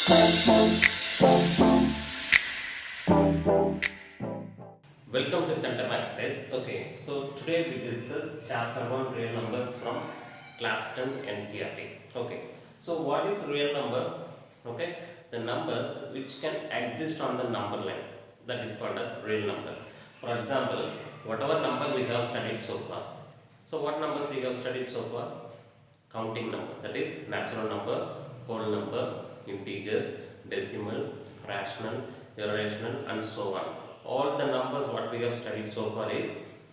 Welcome to Centum exercise. Okay, so today we discuss chapter 1 real numbers from class 10 Ncert. Okay, so what is real number? Okay, the numbers which can exist on the number line, that is called as real number. For example, whatever number we have studied so far. So what numbers we have studied so far? Counting number, that is natural number, whole number, integers, decimal, rational, irrational, and so on. All the numbers what we have studied so far is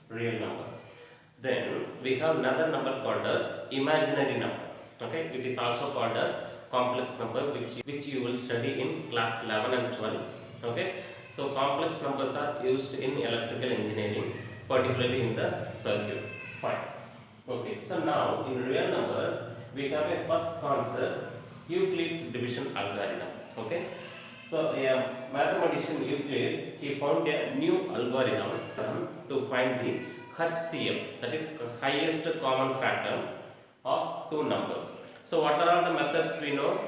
real number. Then we have another number called as imaginary number. Okay, it is also called as complex number, which you will study in class 11 and 12. Okay, so complex numbers are used in electrical engineering, particularly in the circuit. Fine. Okay, so now in real numbers we have a first concept, Euclid's division algorithm. Okay, so a mathematician Euclid, he found a new algorithm to find the HCF, that is highest common factor of two numbers. So what are all the methods we know?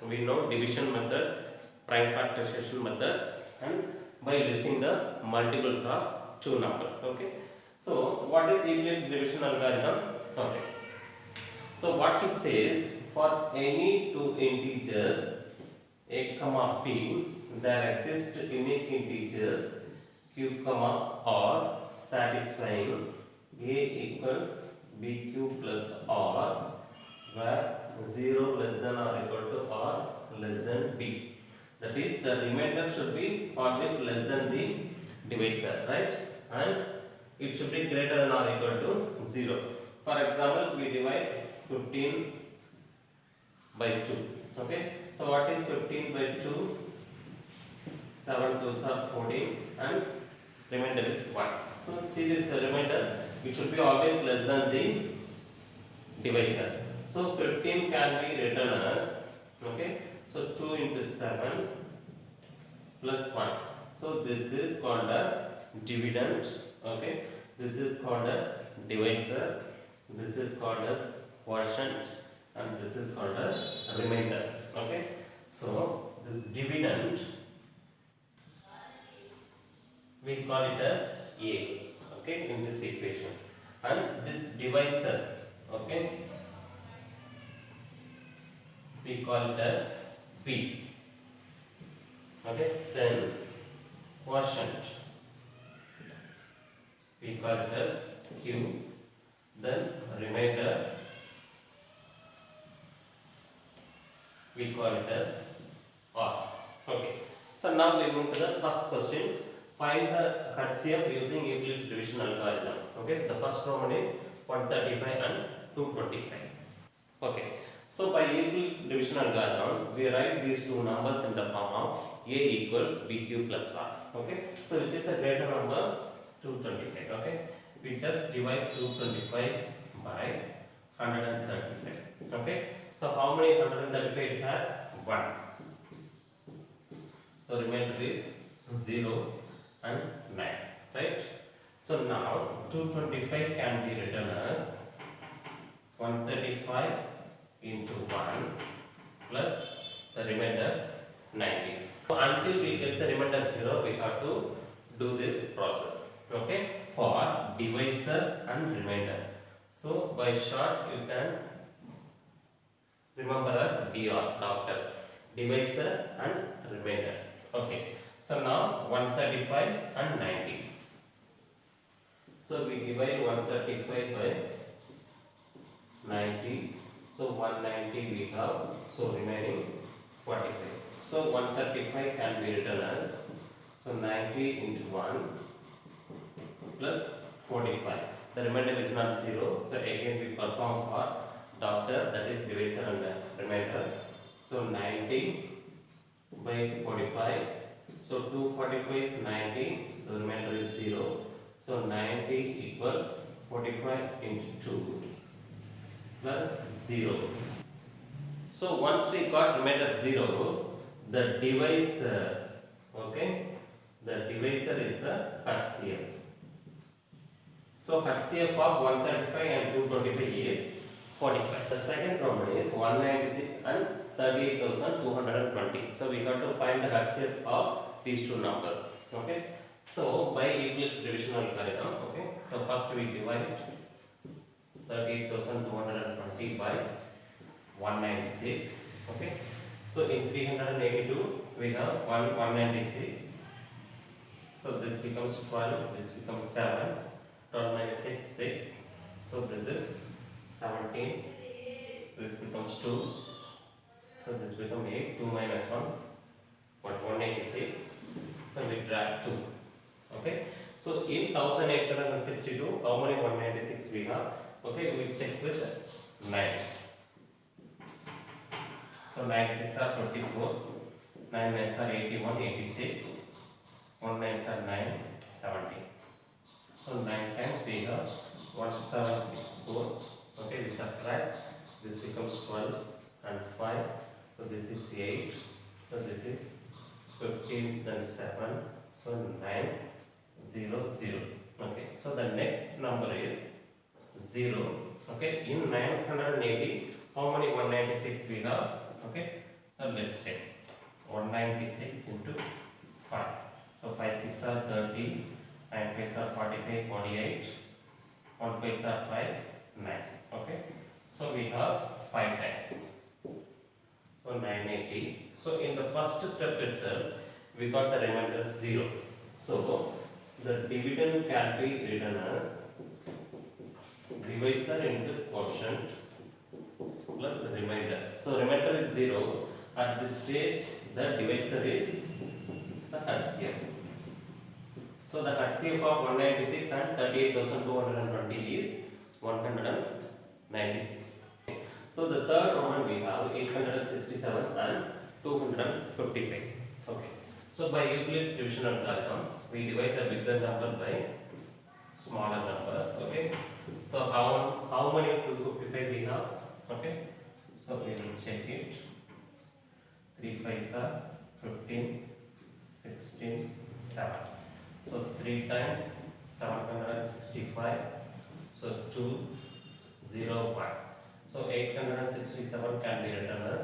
We know division method, prime factorization method, and by listing the multiples of two numbers. Okay. So what is Euclid's division algorithm? Okay. So what he says, for any two integers a comma p, there exist unique integers q comma r satisfying a equals bq plus r, where 0 less than or equal to r less than b. That is, the remainder should be always less than the divisor, right? And it should be greater than or equal to 0. For example, we divide 15 by 2. Okay. So what is 15 by 2? 7 2s are 14 and remainder is 1. So see this remainder, it should be always less than the divisor. So 15 can be written as, okay, so 2 into 7 plus 1. So this is called as dividend. Okay, this is called as divisor, this is called as quotient, and this is called as remainder. Okay, so this dividend we call it as A, okay, in this equation, and this divisor, okay, we call it as B. Okay, then quotient we call it as Q, then remainder we call it as R. Okay, so now we move to the first question. Find the HCF using Euclid's division algorithm. Okay, the first Roman is 135 and 225. Okay, so by Euclid's division algorithm, we write these two numbers in the form of A equals BQ plus R. Okay, so which is a greater number? 225. Okay, we just divide 225 by 135. Okay, so how many 135 it has? 1. So remainder is 0 and 9. Right? So now 225 can be written as 135 into 1 plus the remainder 90. So until we get the remainder 0, we have to do this process. Okay, for divisor and remainder. So by short you can remember as DR, doctor, divisor and remainder. Okay, so now 135 and 90. So we divide 135 by 90. So 190 we have, so remaining 45. So 135 can be written as, so 90 into 1 plus 45. The remainder is not 0. So again we perform for doctor, that is divisor and remainder. So 90 by 45. So 245 is 90. The remainder is 0. So 90 equals 45 into 2 plus 0. So once we got remainder 0, the divisor, okay, the divisor is the HCF. So HCF of 135 and 225 is 45. The second problem is 196 and 38,220. So we have to find the HCF of these two numbers. Okay. So by Euclid's division algorithm. Okay. So first we divide 38,220 by 196. Okay. So in 382 we have 196. So this becomes 12. This becomes 7. 12 minus 6 6. So this is 17. This becomes 2. So this becomes 8. 2 minus 1. 186. So we drag 2. Okay. So in 1862, how many 196 we have? Okay, we check with 9. So 9 6 are 24. 9 9s are 81, 86. 1 9s are 9, 70. So 9 times we have 1764. Okay, we subtract. This becomes 12 and 5. So this is 8. So this is 15 and 7. So 9 0 0. Okay. So the next number is 0. Okay. In 980, how many 196 we have? Okay. So let's check. 196 into 5. So 5 6 are 30. 9 5 are 45, 48. 1 5 are 5, 9. Okay. So we have 5 times. So 980. So in the first step itself, we got the remainder 0. So the dividend can be written as divisor into quotient plus remainder. So remainder is 0. At this stage, the divisor is the HCF. So the HCF of 196 and 38,220 is 196. So the third Roman we have 867 and 255. Okay. So by Euclid's division algorithm, we divide the bigger number by smaller number. Okay. So how many 255 we have? Okay. So we will check it. 3 5s are 15, 16, 7. So 3 times 765. So 2, 0, 1. So 867 can be written as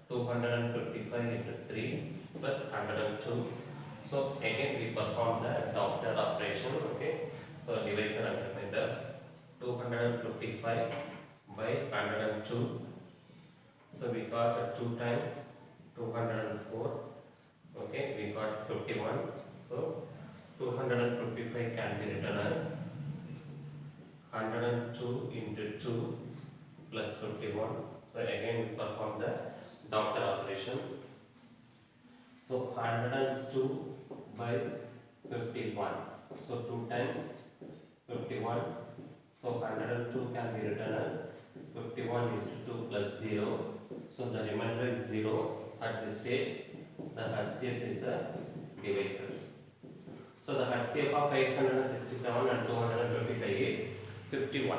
255 into 3 plus 102. So again we perform the doctor operation. Okay. So divisor and remainder. 255 by 102. So we got 2 times 204. Okay, we got 51. So 255 can be written as 102 into 2 plus 51. So again we perform the doctor operation. So 102 by 51. So 2 times 51. So 102 can be written as 51 into 2 plus 0. So the remainder is 0. At this stage, the HCF is the divisor. So the HCF of 867 and 225 is 51.